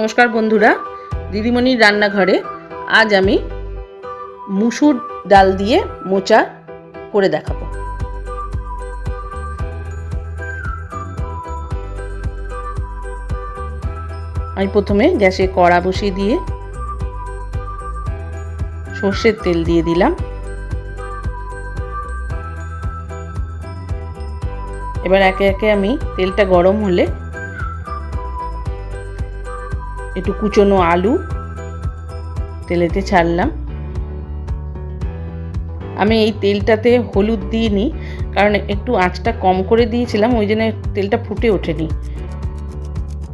নমস্কার বন্ধুরা, দিদিমণির রান্নাঘরে আজ আমি মুসুর ডাল দিয়ে মোচা করে দেখাবো। আমি প্রথমে গ্যাসে কড়া বসিয়ে দিয়ে সর্ষের তেল দিয়ে দিলাম। এবার একে একে আমি তেলটা গরম হলে একটু কুচনো আলু তেলেতে ছাড়লাম। আমি এই তেলটাতে হলুদ দিইনি, কারণ একটু আঁচটা কম করে দিয়েছিলাম, ওই জন্য তেলটা ফুটে ওঠেনি।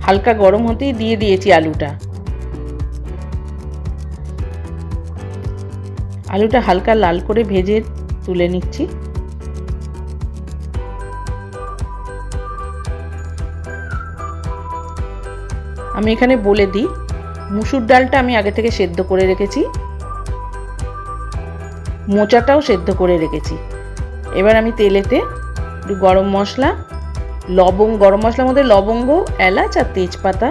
হালকা গরম হতেই দিয়ে দিয়েছি আলুটা। আলুটা হালকা লাল করে ভেজে তুলে নিচ্ছি। আমি এখানে বলে দিই, মুসুর ডালটা আমি আগে থেকে সেদ্ধ করে রেখেছি, মোচাটাও সেদ্ধ করে রেখেছি। এবার আমি তেলেতে একটু গরম মশলা, গরম মশলার মধ্যে লবঙ্গ, এলাচ আর তেজপাতা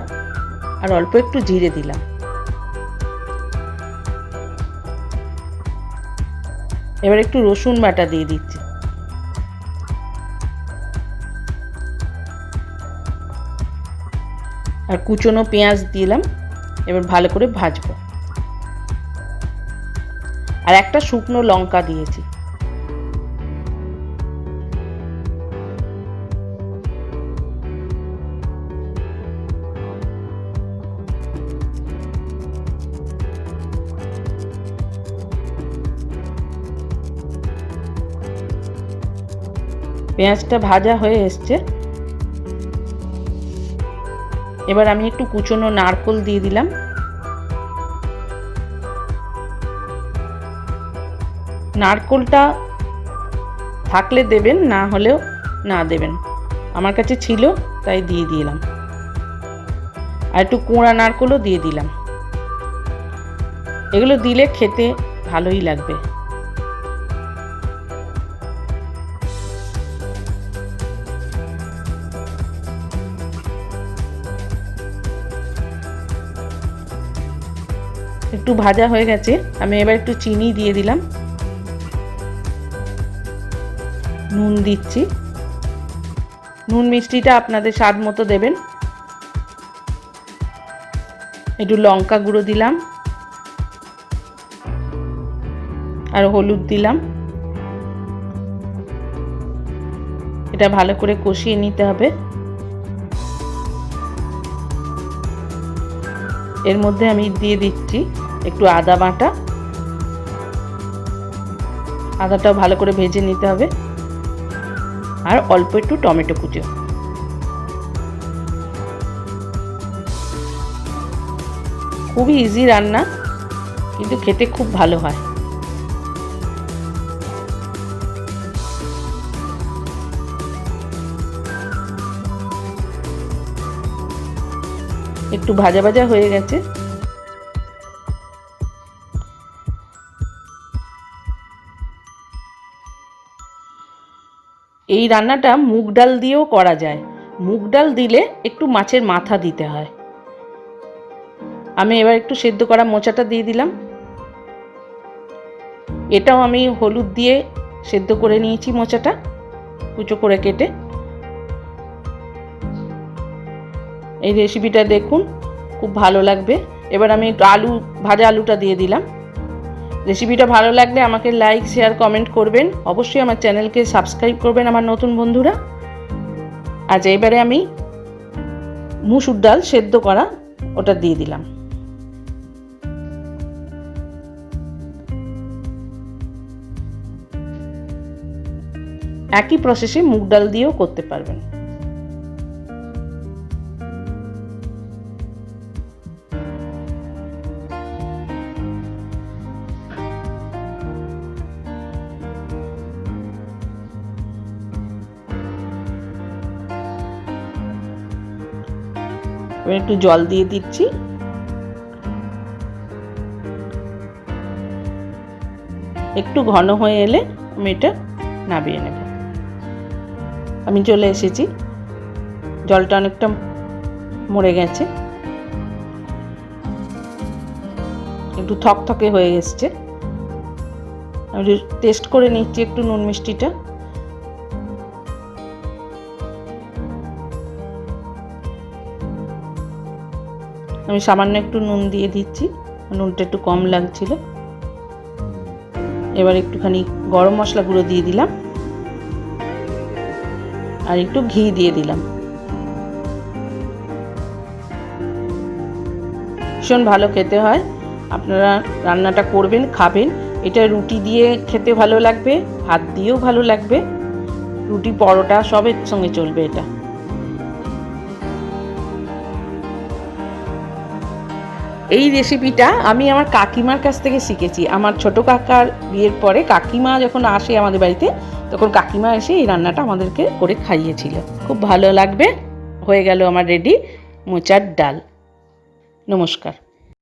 আর অল্প একটু জিরে দিলাম। এবার একটু রসুন বাটা দিয়ে দিচ্ছি। আর কুচনো পেঁয়াজ দিলাম। এবার ভালো করে ভাজবো। আর একটা শুকনো লঙ্কা দিয়েছি। পেঁয়াজটা ভাজা হয়ে এসছে। এবার আমি একটু কুচনো নারকেল দিয়ে দিলাম। নারকেলটা থাকলে দেবেন, না হলেও না দেবেন। আমার কাছে ছিল তাই দিয়ে দিলাম। আর একটু কুঁড়া নারকেলও দিয়ে দিলাম। এগুলো দিলে খেতে ভালোই লাগবে। একটু ভাজা হয়ে গেছে, আমি এবার একটু চিনি দিয়ে দিলাম। নুন দিচ্ছি। নুন মিষ্টিটা আপনাদের স্বাদ মতো দেবেন। একটু লঙ্কা গুঁড়ো দিলাম আর হলুদ দিলাম। এটা ভালো করে কষিয়ে নিতে হবে। এর মধ্যে আমি দিয়ে দিচ্ছি একটু আদা বাটা। আদাটাও ভালো করে ভেজে নিতে হবে। আর অল্প একটু টমেটো কুচো। খুবই ইজি রান্না, কিন্তু খেতে খুব ভালো হয়। একটু ভাজা ভাজা হয়ে গেছে। এই রান্নাটা মুগ ডাল দিয়েও করা যায়। মুগ ডাল দিলে একটু মাছের মাথা দিতে হয়। আমি এবার একটু সেদ্ধ করা মোচাটা দিয়ে দিলাম। এটাও আমি হলুদ দিয়ে সেদ্ধ করে নিয়েছি, মোচাটা কুচো করে কেটে। এই রেসিপিটা দেখুন, খুব ভালো লাগবে। এবার আমি ভাজা আলুটা দিয়ে দিলাম। রেসিপিটা ভালো লাগলে আমাকে লাইক, শেয়ার, কমেন্ট করবেন। অবশ্যই আমার চ্যানেলকে সাবস্ক্রাইব করবেন আমার নতুন বন্ধুরা। আজ এবারে আমি মুসুর ডাল সেদ্ধ করা ওটা দিয়ে দিলাম। একই প্রসেসে মুগ ডাল দিয়েও করতে পারবেন। এবার একটু জল দিয়ে দিচ্ছি। একটু ঘন হয়ে এলে আমি এটা নামিয়ে নেব। আমি চলে এসেছি, জলটা অনেকটা মরে গেছে। একটু থকথকে হয়ে এসছে। আমি টেস্ট করে নিচ্ছি একটু নুন মিষ্টিটা। আমি সামান্য একটু নুন দিয়ে দিচ্ছি, নুনটা একটু কম লাগছিল। এবার একটুখানি গরম মশলা গুঁড়ো দিয়ে দিলাম আর একটু ঘি দিয়ে দিলাম। ভীষণ ভালো খেতে হয়, আপনারা রান্নাটা করবেন, খাবেন। এটা রুটি দিয়ে খেতে ভালো লাগবে, ভাত দিয়েও ভালো লাগবে, রুটি পরোটা সবের সঙ্গে চলবে এটা। এই রেসিপিটা আমি আমার কাকিমার কাছ থেকে শিখেছি। আমার ছোট কাকার বিয়ের পরে কাকিমা যখন আসে আমাদের বাড়িতে, তখন কাকিমা এসে এই রান্নাটা আমাদেরকে করে খাইয়েছিল। খুব ভালো লাগবে। হয়ে গেল আমার রেডি মোচার ডাল। নমস্কার।